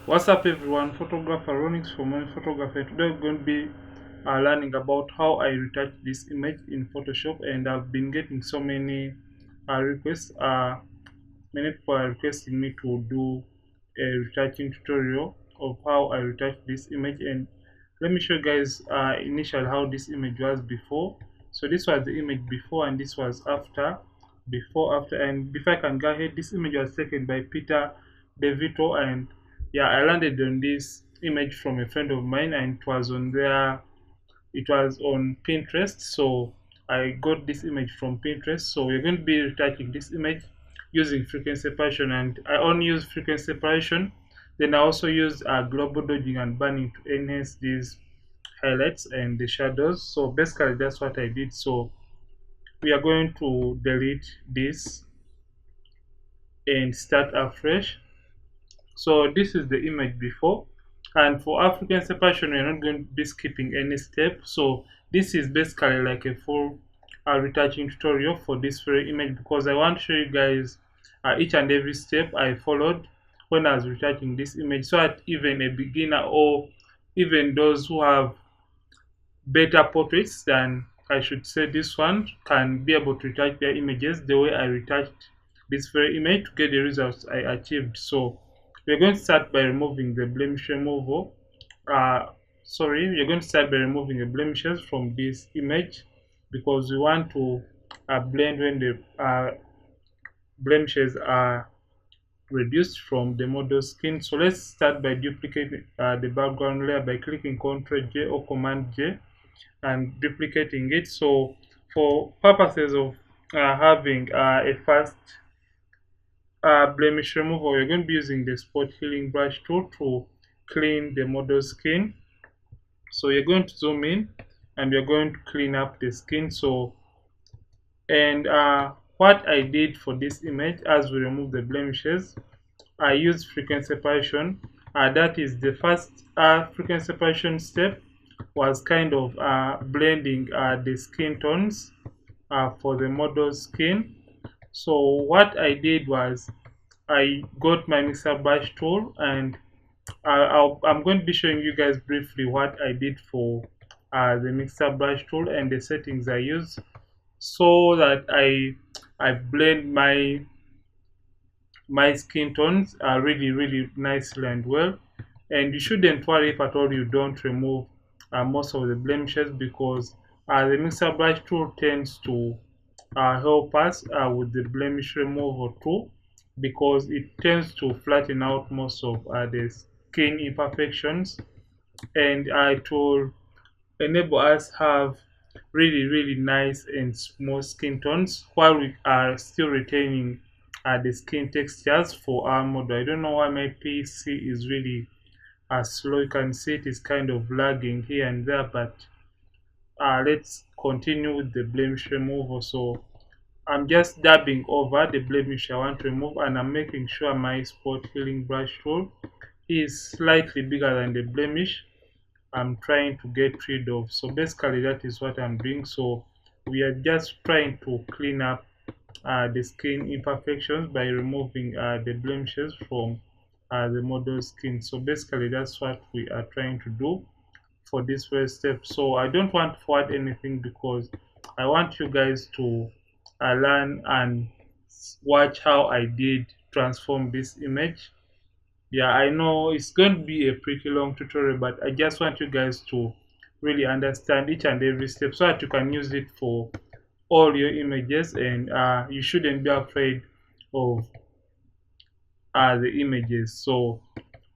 What's up, everyone? Photographer Ronix from One Photographer. Today we're going to be learning about how I retouch this image in Photoshop, and I've been getting so many requests. Many people are requesting me to do a retouching tutorial of how I retouch this image, and let me show you guys initially how this image was before. So this was the image before, and this was after. And before I can go ahead, this image was taken by Peter DeVito, and yeah, I landed on this image from a friend of mine, and it was on there. It was on Pinterest, so I got this image from Pinterest. So we're going to be retouching this image using frequency separation, and I only use frequency separation. Then I also use global dodging and burning to enhance these highlights and the shadows. So basically that's what I did. So we are going to delete this and start afresh. So this is the image before, and for African separation we're not going to be skipping any step. So this is basically like a full retouching tutorial for this very image, because I want to show you guys each and every step I followed when I was retouching this image, so that even a beginner or even those who have better portraits than, I should say, this one, can be able to retouch their images the way I retouched this very image to get the results I achieved. So we're going to start by removing the blemish removal. We're going to start by removing the blemishes from this image, because we want to blend when the blemishes are reduced from the model's skin. So let's start by duplicating the background layer by clicking Ctrl J or Command J and duplicating it. So for purposes of having a fast blemish removal, we're going to be using the spot healing brush tool to clean the model skin. So you're going to zoom in and you're going to clean up the skin. So, and what I did for this image, as we remove the blemishes, I used frequency separation. That is the first frequency separation step, was kind of blending the skin tones for the model's skin. So what I did was I got my mixer brush tool, and I'm going to be showing you guys briefly what I did for the mixer brush tool and the settings I use, so that I blend my skin tones really nicely and well. And you shouldn't worry if at all you don't remove most of the blemishes, because the mixer brush tool tends to help us with the blemish removal too, because it tends to flatten out most of the skin imperfections, and it will enable us have really nice and smooth skin tones while we are still retaining the skin textures for our model. I don't know why my PC is really slow. You can see it is kind of lagging here and there, but let's continue with the blemish removal. So I'm just dabbing over the blemish I want to remove, and I'm making sure my spot healing brush tool is slightly bigger than the blemish I'm trying to get rid of. So basically that is what I'm doing. So we are just trying to clean up the skin imperfections by removing the blemishes from the model skin. So basically that's what we are trying to do for this first step. So I don't want to forward anything, because I want you guys to learn and watch how I did transform this image. Yeah, I know it's going to be a pretty long tutorial, but I just want you guys to really understand each and every step, so that you can use it for all your images, and you shouldn't be afraid of the images. So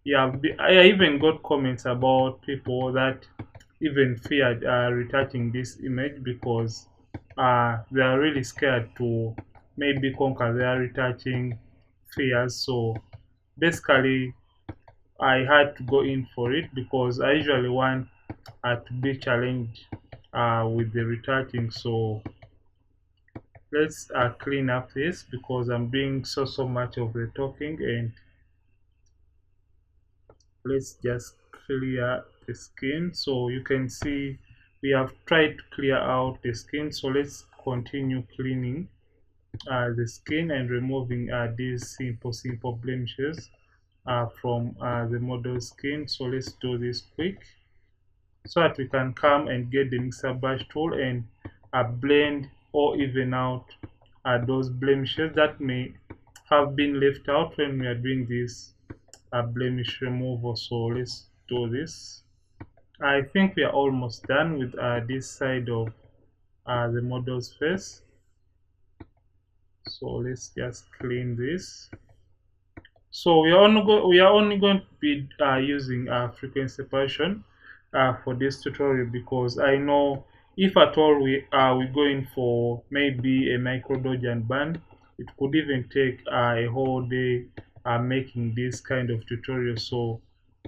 yeah, I even got comments about people that even feared retouching this image, because they are really scared to maybe conquer their retouching fears. So basically I had to go in for it, because I usually want to be challenged with the retouching. So let's clean up this, because I'm doing so much of the talking, and let's just clear the skin. So you can see we have tried to clear out the skin. So let's continue cleaning. The skin and removing these simple blemishes. from the model skin. So let's do this quick so that we can come and get the mixer brush tool and blend or even out those blemishes that may have been left out when we are doing this blemish removal. So let's do this. I think we are almost done with this side of the model's face. So let's just clean this. So we are only going to be using frequency separation for this tutorial, because I know if at all we going for maybe a micro dodge and burn, it could even take a whole day making this kind of tutorial. So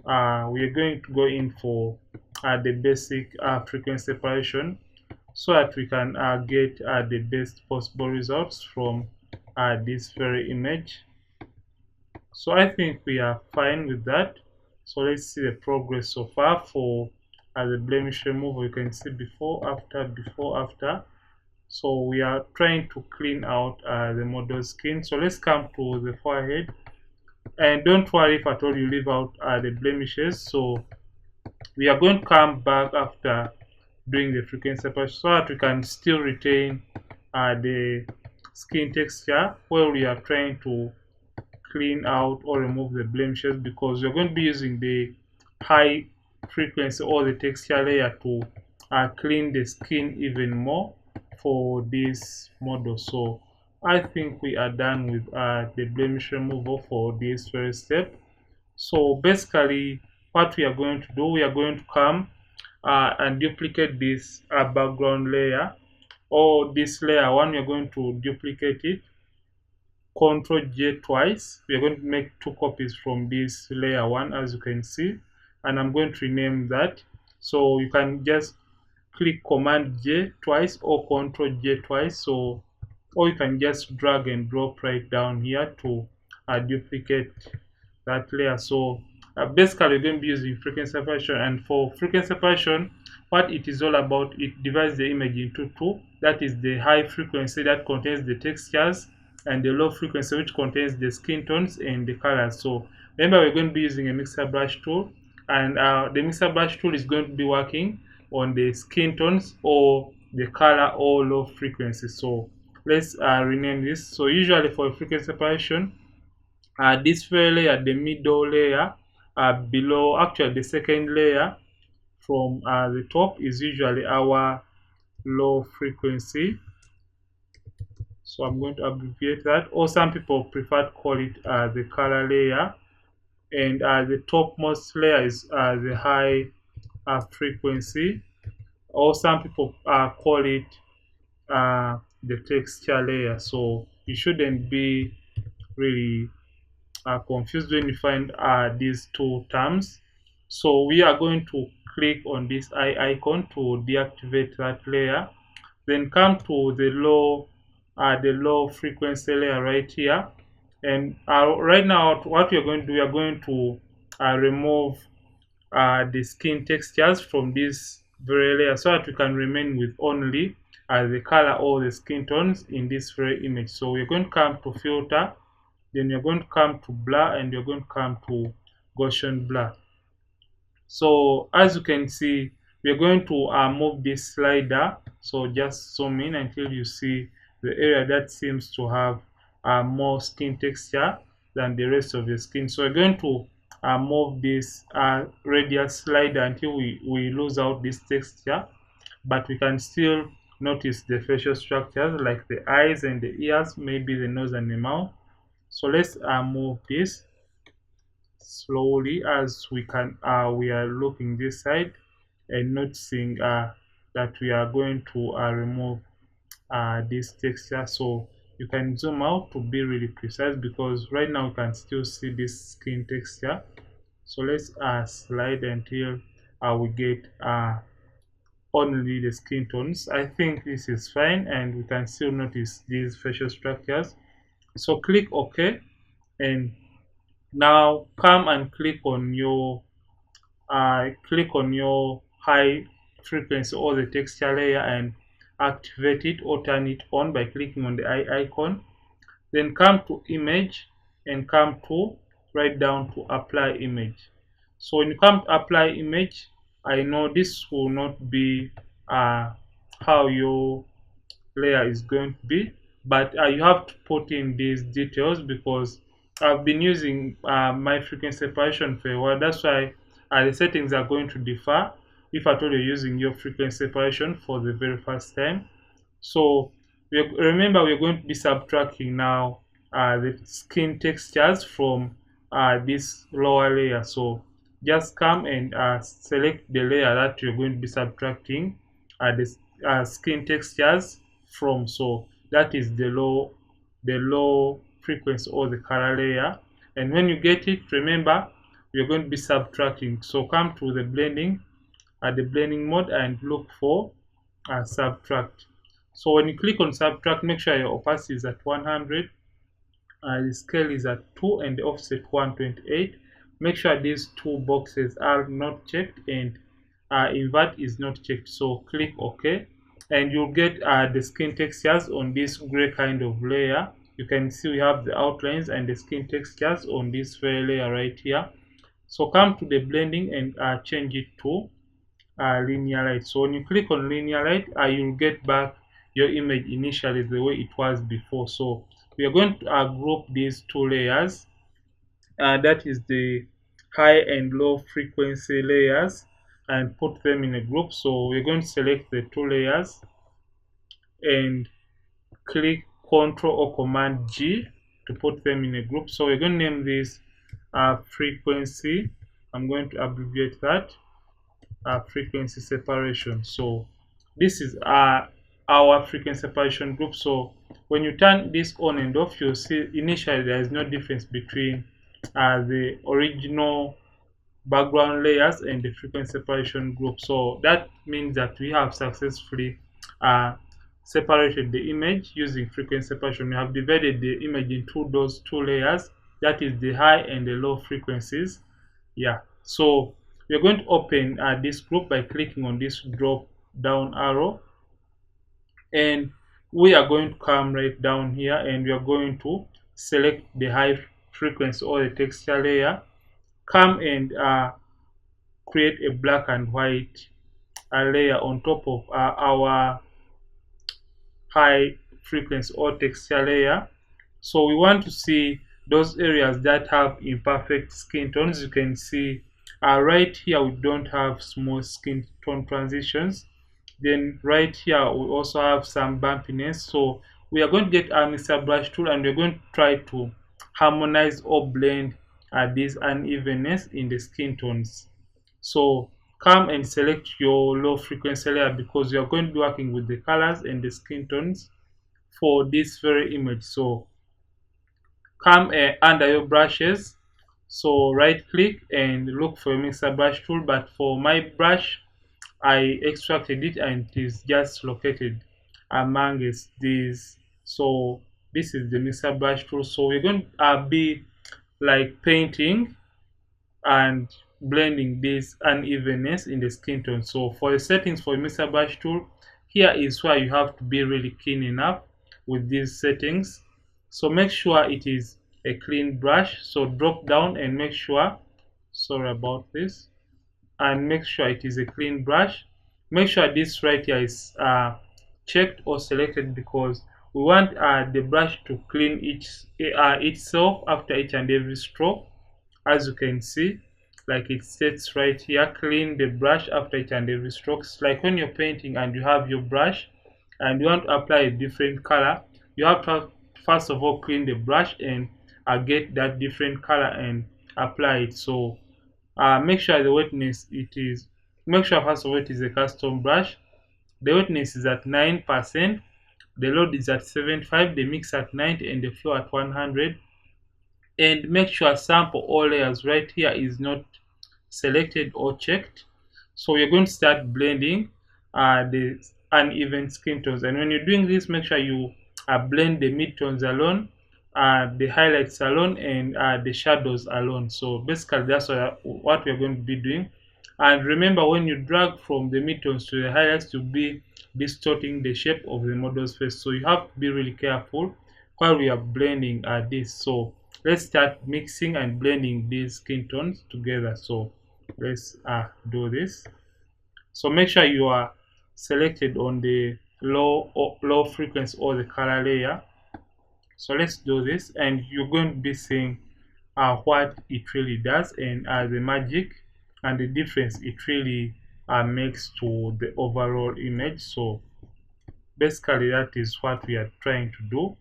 we are going to go in for the basic frequency separation so that we can get the best possible results from this very image. So I think we are fine with that. So let's see the progress so far for the blemish removal. You can see before, after, before, after. So we are trying to clean out the model skin. So let's come to the forehead. And don't worry if at all you leave out the blemishes. So we are going to come back after doing the frequency separation so that we can still retain the skin texture while we are trying to clean out or remove the blemishes, because you're going to be using the high frequency or the texture layer to clean the skin even more for this model. So I think we are done with the blemish removal for this first step. So basically what we are going to do, we are going to come and duplicate this background layer, or this layer one. We are going to duplicate it, Ctrl J twice. We are going to make two copies from this layer one, as you can see, and I'm going to rename that. So you can just click Command J twice or Ctrl J twice. So, or you can just drag and drop right down here to duplicate that layer. So basically we're going to be using frequency separation, and for frequency separation, what it is all about, it divides the image into two. That is the high frequency that contains the textures, and the low frequency which contains the skin tones and the colors. So remember, we're going to be using a mixer brush tool, and the mixer brush tool is going to be working on the skin tones or the color or low frequency. So let's rename this. So usually for frequency separation, this very layer, the middle layer, below, actually the second layer from the top, is usually our low frequency. So I'm going to abbreviate that, or some people prefer to call it the color layer, and the topmost layer is the high frequency, or some people call it the texture layer. So you shouldn't be really confused when you find these two terms. So we are going to click on this eye icon to deactivate that layer, then come to the low frequency layer right here. And right now what we are going to do, we are going to remove the skin textures from this very layer so that we can remain with only the color or the skin tones in this very image. So we're going to come to filter, then you're going to come to blur, and you're going to come to Gaussian blur. So as you can see, we're going to move this slider. So just zoom in until you see the area that seems to have more skin texture than the rest of the skin. So we're going to move this radius slider until we lose out this texture, but we can still notice the facial structures like the eyes and the ears, maybe the nose and the mouth. So let's move this slowly as we can. We are looking this side and noticing that we are going to remove this texture. So you can zoom out to be really precise, because right now you can still see this skin texture. So let's slide until we get only the skin tones. I think this is fine, and we can still notice these facial structures. So click OK, and now come and click on your high frequency or the texture layer and activate it or turn it on by clicking on the eye icon. Then come to image and come to right down to apply image. So when you come to apply image, I know this will not be uh, how your layer is going to be, but you have to put in these details because I've been using my frequency separation for a while. That's why the settings are going to differ if at all you're using your frequency separation for the very first time. So remember, we're going to be subtracting now the skin textures from this lower layer. So just come and select the layer that you're going to be subtracting the skin textures from. So that is the low frequency or the color layer. And when you get it, remember we're going to be subtracting. So come to the blending at the blending mode and look for subtract. So when you click on subtract, make sure your opacity is at 100, the scale is at 2, and the offset 128. Make sure these two boxes are not checked and invert is not checked. So click OK, and you'll get the skin textures on this gray kind of layer. You can see we have the outlines and the skin textures on this very layer right here. So come to the blending and change it to linear light. So when you click on linear light, you'll get back your image initially the way it was before. So we are going to group these two layers. That is the high and low frequency layers, and put them in a group. So we're going to select the two layers and click Ctrl or Command G to put them in a group. So we're going to name this frequency. I'm going to abbreviate that frequency separation. So this is our frequency separation group. So when you turn this on and off, you'll see initially there is no difference between the original background layers and the frequency separation group. So that means that we have successfully separated the image using frequency separation. We have divided the image into those two layers, that is the high and the low frequencies. Yeah, so we're going to open this group by clicking on this drop down arrow, and we are going to come right down here and we are going to select the high frequency or the texture layer. Come and create a black and white layer on top of our high frequency or texture layer. So we want to see those areas that have imperfect skin tones. You can see right here we don't have small skin tone transitions. Then right here we also have some bumpiness. So we are going to get our mixer brush tool and we're going to try to harmonize or blend these unevenness in the skin tones. So come and select your low frequency layer because you are going to be working with the colors and the skin tones for this very image. So come under your brushes, so right click and look for a mixer brush tool, but for my brush I extracted it and it is just located amongst these. So this is the mixer brush tool. So we're going to be like painting and blending this unevenness in the skin tone. So for the settings for mixer brush tool, here is where you have to be really keen enough with these settings. So make sure it is a clean brush. So drop down and make sure, sorry about this, and make sure it is a clean brush. Make sure this right here is checked or selected because we want the brush to clean itself after each and every stroke. As you can see, like it states right here, clean the brush after each and every stroke. It's like when you're painting and you have your brush and you want to apply a different color, you have to first of all clean the brush and get that different color and apply it. So make sure the wetness make sure first of all it is a custom brush. The wetness is at 9%, the load is at 75, the mix at 90, and the flow at 100. And make sure sample all layers right here is not selected or checked. So we're going to start blending the uneven skin tones, and when you're doing this, make sure you blend the midtones alone, the highlights alone, and the shadows alone. So basically that's what we're going to be doing. And remember, when you drag from the midtones to the highlights, you'll be distorting the shape of the model's face, so you have to be really careful while we are blending this. So let's start mixing and blending these skin tones together. So let's do this. So make sure you are selected on the low frequency or the color layer. So let's do this, and you're going to be seeing what it really does, and the magic and the difference it really makes to the overall image. So basically that is what we are trying to do.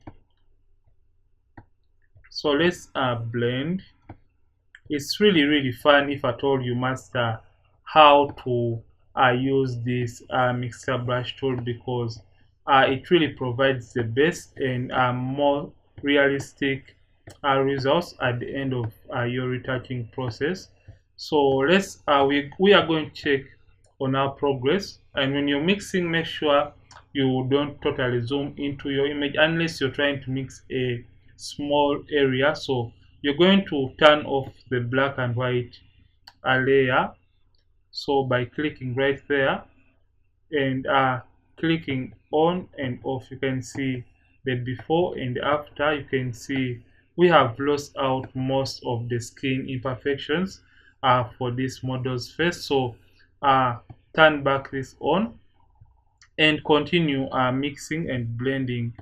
So let's blend. It's really fun if at all you master how to use this mixer brush tool, because it really provides the best and more realistic results at the end of your retouching process. So let's we are going to check on our progress, and when you're mixing, make sure you don't totally zoom into your image unless you're trying to mix a small area. So you're going to turn off the black and white layer. So by clicking right there and clicking on and off, you can see the before and the after. You can see we have lost out most of the skin imperfections for this model's face. So turn back this on and continue mixing and blending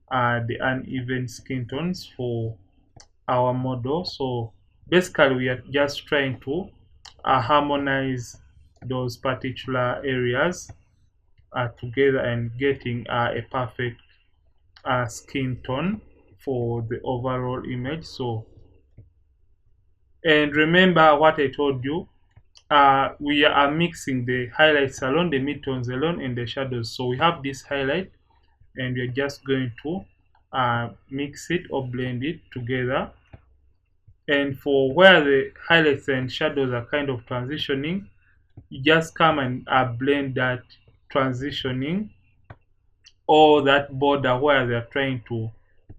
the uneven skin tones for our model. So basically we are just trying to harmonize those particular areas together and getting a perfect skin tone for the overall image. So, and remember what I told you, we are mixing the highlights alone, the midtones alone, and the shadows. So we have this highlight, and we're just going to mix it or blend it together. And for where the highlights and shadows are kind of transitioning, you just come and blend that transitioning or that border where they're trying to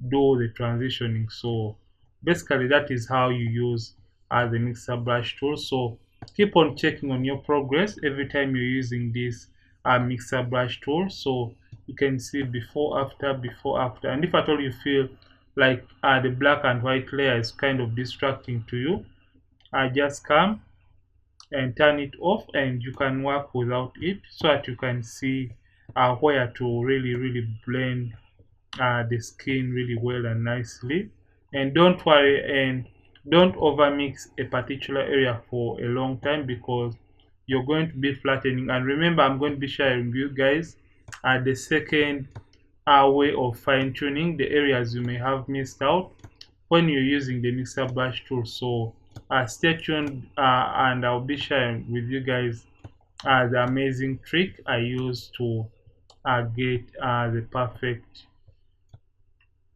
do the transitioning. So basically that is how you use the mixer brush tool. So keep on checking on your progress every time you're using this mixer brush tool. So you can see before after, and if at all you feel like the black and white layer is kind of distracting to you, I just come and turn it off, and you can work without it so that you can see where to really blend the skin really well and nicely. And don't worry, and don't overmix a particular area for a long time, because you're going to be flattening. And remember, I'm going to be sharing with you guys the second way of fine tuning the areas you may have missed out when you're using the mixer brush tool. So stay tuned, and I'll be sharing with you guys the amazing trick I use to get the perfect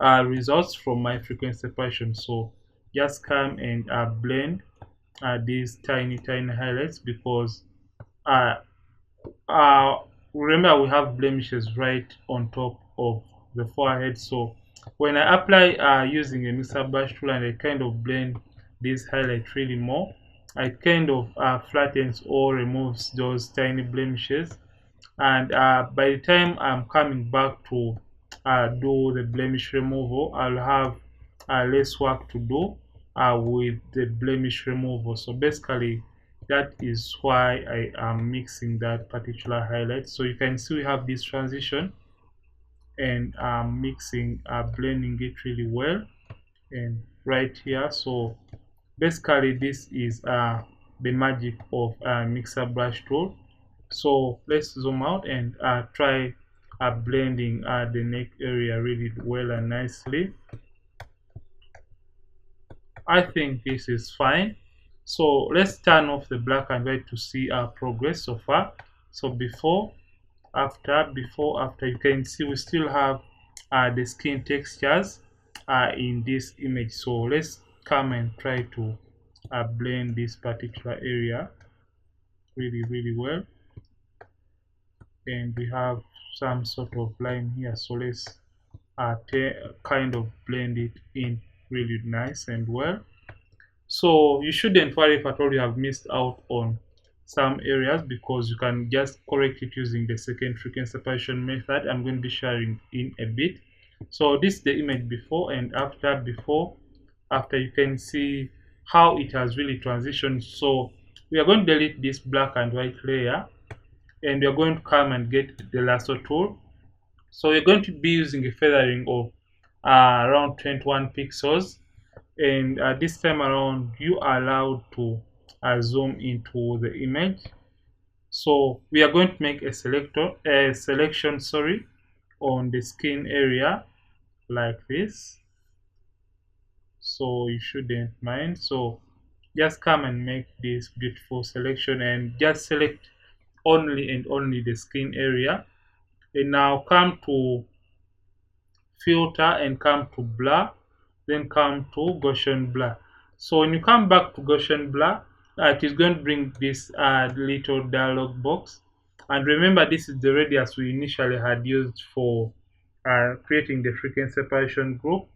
results from my frequency separation. So just come and blend these tiny highlights, because uh, uh, remember we have blemishes right on top of the forehead. So when I apply using a mixer brush tool and I kind of blend this highlight really more, it kind of flattens or removes those tiny blemishes. And by the time I'm coming back to do the blemish removal, I'll have less work to do with the blemish removal. So basically that is why I am mixing that particular highlight. So you can see we have this transition, and mixing blending it really well and right here. So basically this is the magic of mixer brush tool. So let's zoom out and try blending the neck area really well and nicely. I think this is fine. So let's turn off the black and white to see our progress so far. So before after, you can see we still have the skin textures in this image. So let's come and try to blend this particular area really well. And we have some sort of line here, so let's kind of blend it in really nice and well. So you shouldn't worry if at all you have missed out on some areas, because you can just correct it using the second frequency separation method I'm going to be sharing in a bit. So this is the image before and after. Before after, you can see how it has really transitioned. So we are going to delete this black and white layer, and we are going to come and get the lasso tool. So we're going to be using a feathering of around 21 pixels, and this time around you are allowed to zoom into the image. So we are going to make a selection, sorry, on the skin area like this. So you shouldn't mind. So just come and make this beautiful selection and just select only and only the skin area. And now come to filter and come to blur, then come to Gaussian blur. So when you come back to Gaussian blur, it is going to bring this little dialog box. And remember, this is the radius we initially had used for creating the frequency separation group.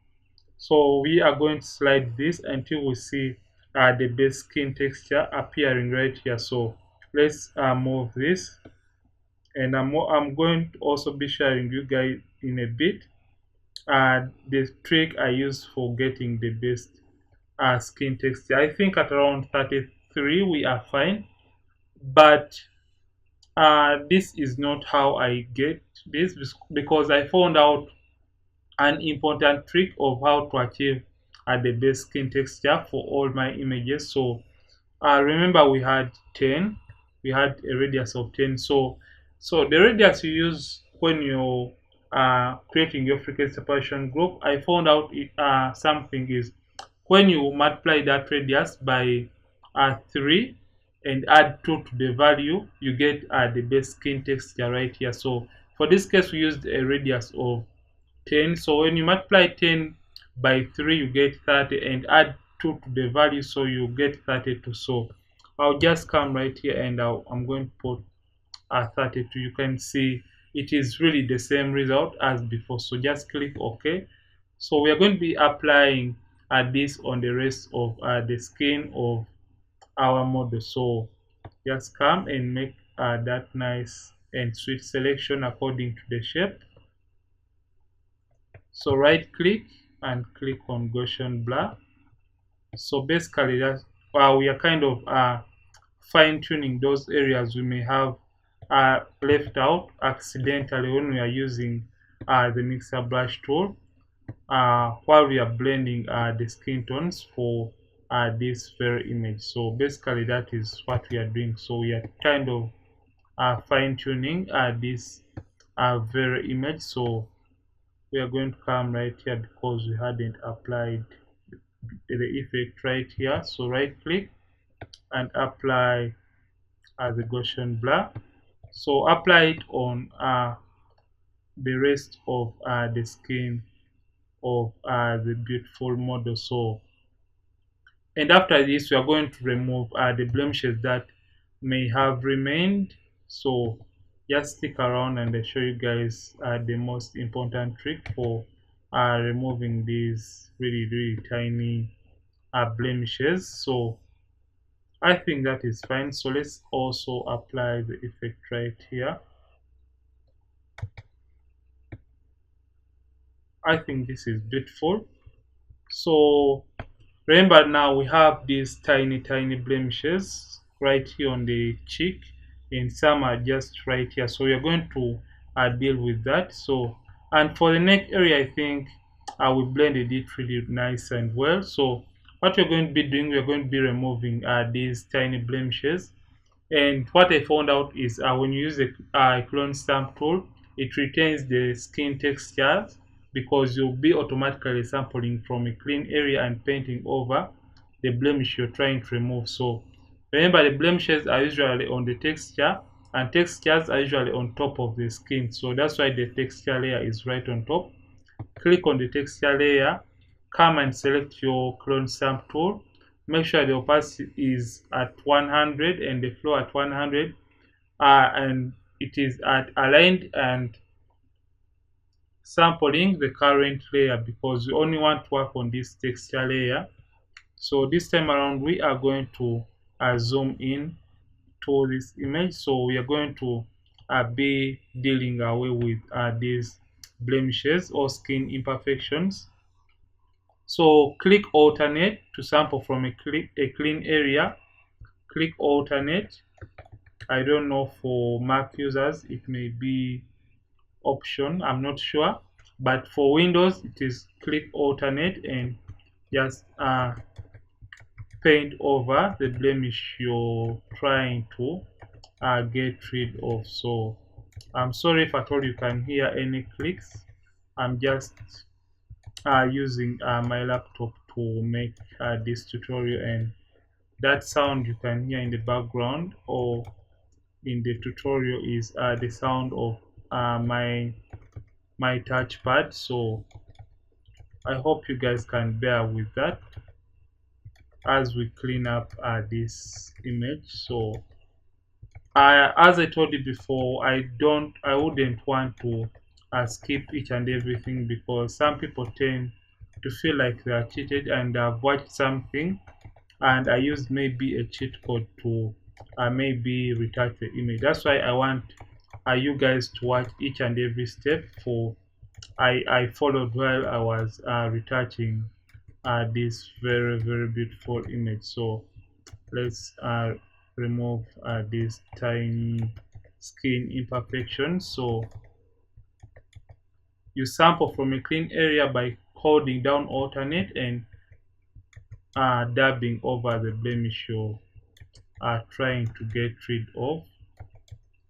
So we are going to slide this until we see the base skin texture appearing right here. So let's move this, and I'm going to also be sharing you guys in a bit the trick I use for getting the best skin texture. I think at around 33 we are fine, but this is not how I get this, because I found out an important trick of how to achieve the best skin texture for all my images. So remember, we had 10, we had a radius of 10. So the radius you use when you creating your frequency separation group, I found out something is when you multiply that radius by 3 and add 2 to the value, you get the best skin texture right here. So for this case, we used a radius of 10. So when you multiply 10 by 3, you get 30, and add 2 to the value, so you get 32. So I'll just come right here, and I'm going to put 32. You can see it is really the same result as before. So just click OK. So we are going to be applying this on the rest of the skin of our model. So just come and make that nice and sweet selection according to the shape. So right click and click on Gaussian blur. So basically that we are kind of fine tuning those areas we may have left out accidentally when we are using the mixer brush tool while we are blending the skin tones for this very image. So basically that is what we are doing. So we are kind of fine tuning this very image. So we are going to come right here because we hadn't applied the effect right here. So right click and apply the Gaussian blur. So apply it on the rest of the skin of the beautiful model. So, and after this we are going to remove the blemishes that may have remained. So just stick around and I show you guys the most important trick for removing these really tiny blemishes. So I think that is fine. So let's also apply the effect right here. I think this is beautiful. So remember, now we have these tiny blemishes right here on the cheek, and some are just right here. So we are going to deal with that. So, and for the neck area, I think we blended it really nice and well. So what we're going to be doing, we're going to be removing these tiny blemishes. And what I found out is when you use a clone stamp tool, it retains the skin textures because you'll be automatically sampling from a clean area and painting over the blemish you're trying to remove. So remember, the blemishes are usually on the texture, and textures are usually on top of the skin. So that's why the texture layer is right on top. Click on the texture layer, come and select your clone stamp tool. Make sure the opacity is at 100 and the flow at 100, and it is at aligned and sampling the current layer, because we only want to work on this texture layer. So this time around we are going to zoom in to this image. So we are going to be dealing away with these blemishes or skin imperfections. So click alternate to sample from a clean area. Click alternate. I don't know, for Mac users it may be option, I'm not sure, but for Windows it is click alternate and just paint over the blemish you're trying to get rid of. So I'm sorry if at all you can hear any clicks. I'm just using my laptop to make this tutorial, and that sound you can hear in the background or in the tutorial is the sound of my touchpad. So I hope you guys can bear with that as we clean up this image. So as I told you before, I wouldn't want to skip each and everything, because some people tend to feel like they are cheated and I've watched something and I used maybe a cheat code to maybe retouch the image. That's why I want you guys to watch each and every step for I followed while I was retouching this very beautiful image. So let's remove this tiny skin imperfection. So you sample from a clean area by holding down alternate and dabbing over the blemish you're trying to get rid of.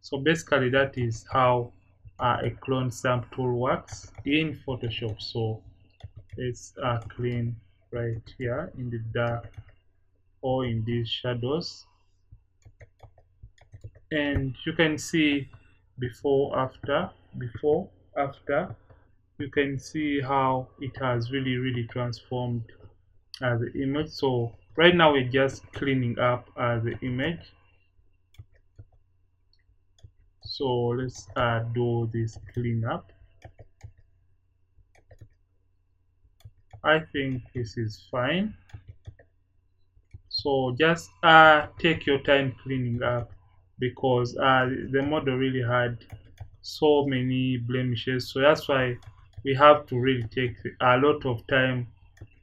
So basically that is how a clone stamp tool works in Photoshop. So let's clean right here in the dark or in these shadows, and you can see before after you can see how it has really transformed the image. So right now we're just cleaning up the image. So let's do this cleanup. I think this is fine. So just take your time cleaning up, because the model really had so many blemishes. So that's why we have to really take a lot of time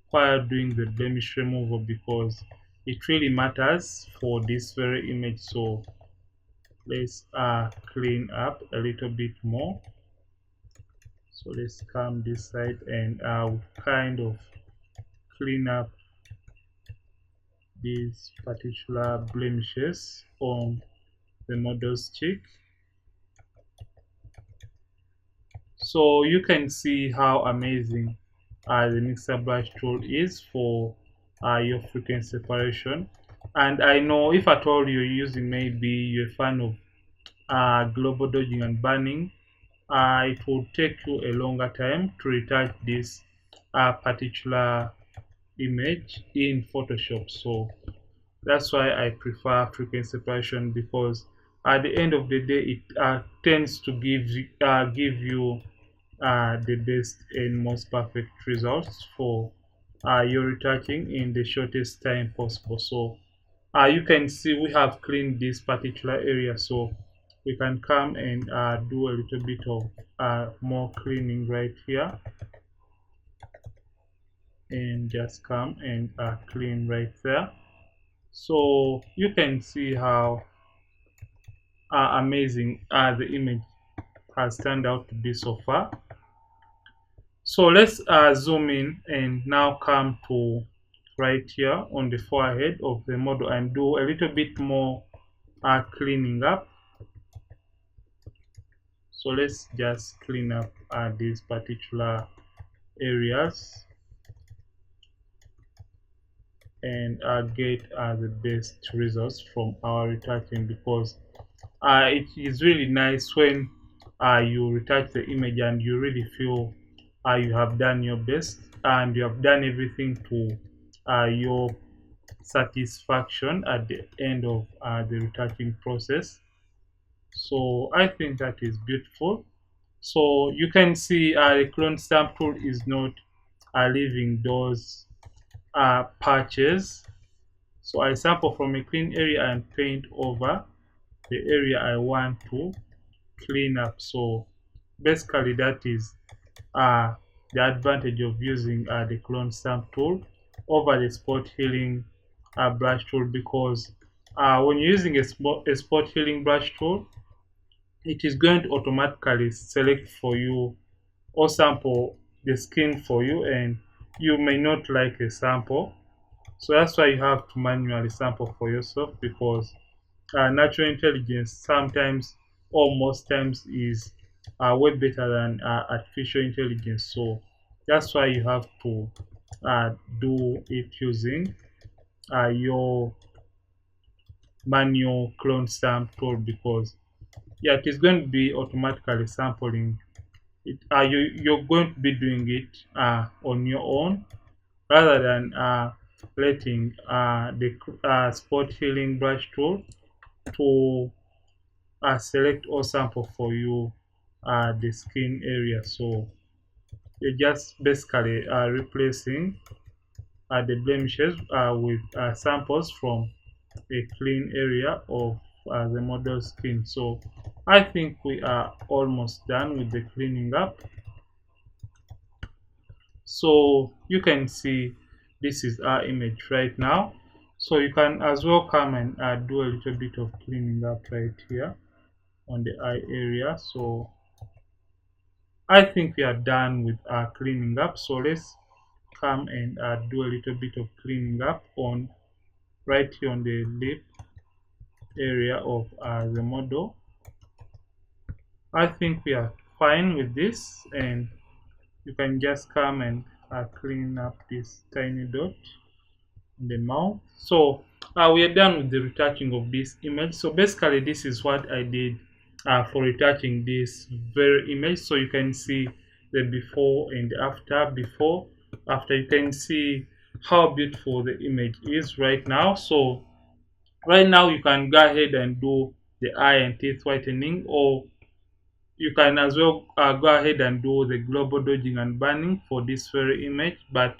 while doing the blemish removal, because it really matters for this very image. So let's clean up a little bit more. So let's come this side and kind of clean up these particular blemishes on the model's cheek. So you can see how amazing the mixer brush tool is for your frequency separation. And I know if at all you're using, maybe you're a fan of global dodging and burning, it will take you a longer time to retouch this particular image in Photoshop. So that's why I prefer frequency separation, because at the end of the day it tends to give you the best and most perfect results for your retouching in the shortest time possible. So you can see we have cleaned this particular area, so we can come and do a little bit of more cleaning right here, and just come and clean right there. So you can see how amazing the image has turned out to be so far. So let's zoom in and now come to right here on the forehead of the model and do a little bit more cleaning up. So let's just clean up these particular areas and get the best results from our retouching, because it is really nice when you retouch the image and you really feel you have done your best and you have done everything to your satisfaction at the end of the retouching process. So I think that is beautiful. So you can see the clone stamp tool is not leaving those patches. So I sample from a clean area and paint over the area I want to clean up. So basically that is the advantage of using the clone stamp tool over the spot healing brush tool, because when you're using a spot healing brush tool, it is going to automatically select for you or sample the skin for you, and you may not like a sample. So that's why you have to manually sample for yourself, because natural intelligence sometimes or most times is way better than artificial intelligence. So that's why you have to do it using your manual clone stamp tool, because yeah, it is going to be automatically sampling it. You're going to be doing it on your own, rather than letting the spot healing brush tool to select or sample for you the skin area. So you're just basically replacing the blemishes with samples from a clean area of the model skin. So I think we are almost done with the cleaning up. So you can see this is our image right now. So you can as well come and do a little bit of cleaning up right here on the eye area. So I think we are done with our cleaning up. So let's come and do a little bit of cleaning up on right here on the lip area of the model. I think we are fine with this, and you can just come and clean up this tiny dot in the mouth. So we are done with the retouching of this image. So basically this is what I did for retouching this very image. So you can see the before and after. Before, after, you can see how beautiful the image is right now. So right now you can go ahead and do the eye and teeth whitening, or you can as well go ahead and do the global dodging and banning for this very image. But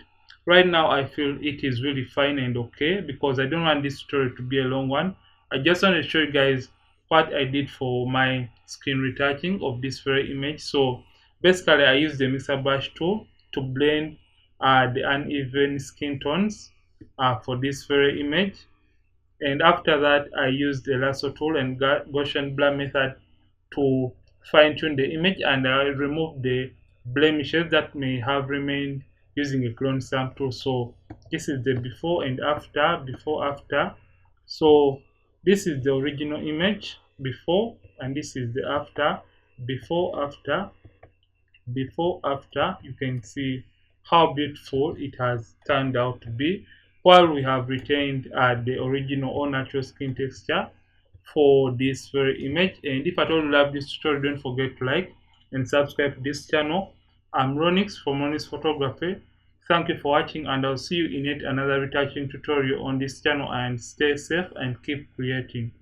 right now I feel it is really fine and okay, because I don't want this tutorial to be a long one. I just want to show you guys what I did for my skin retouching of this very image. So basically I used the mixer brush tool to blend the uneven skin tones for this very image. And after that I used the lasso tool and Gaussian blur method to fine tune the image, and I remove the blemishes that may have remained using a clone stamp tool. So this is the before and after, before after. So this is the original image before, and this is the after, before after, before after. You can see how beautiful it has turned out to be, while we have retained the original or natural skin texture for this very image. And if at all you love this tutorial, don't forget to like and subscribe to this channel. I'm Ronix from Ronix Photography. Thank you for watching, and I'll see you in yet another retouching tutorial on this channel. And stay safe and keep creating.